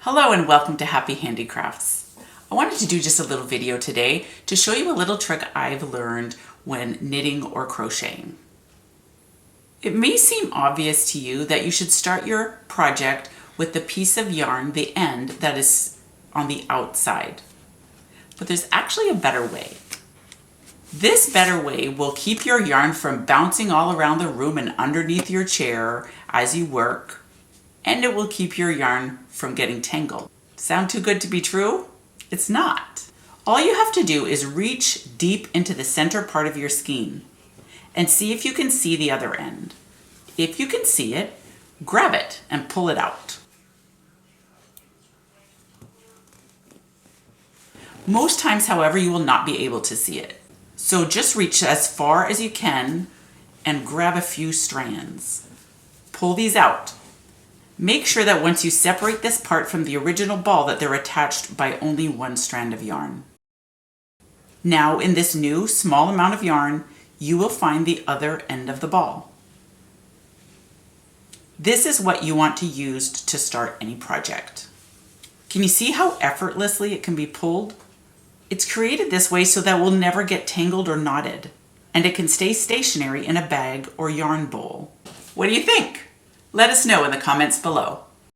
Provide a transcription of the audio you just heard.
Hello and welcome to Happy Handicrafts. I wanted to do just a little video today to show you a little trick I've learned when knitting or crocheting. It may seem obvious to you that you should start your project with the piece of yarn, the end that is on the outside. But there's actually a better way. This better way will keep your yarn from bouncing all around the room and underneath your chair as you work, and it will keep your yarn from getting tangled. Sound too good to be true? It's not. All you have to do is reach deep into the center part of your skein and see if you can see the other end. If you can see it, grab it and pull it out. Most times, however, you will not be able to see it. So just reach as far as you can and grab a few strands. Pull these out. Make sure that once you separate this part from the original ball that they're attached by only one strand of yarn. Now in this new small amount of yarn, you will find the other end of the ball. This is what you want to use to start any project. Can you see how effortlessly it can be pulled? It's created this way so that it will never get tangled or knotted, and it can stay stationary in a bag or yarn bowl. What do you think? Let us know in the comments below.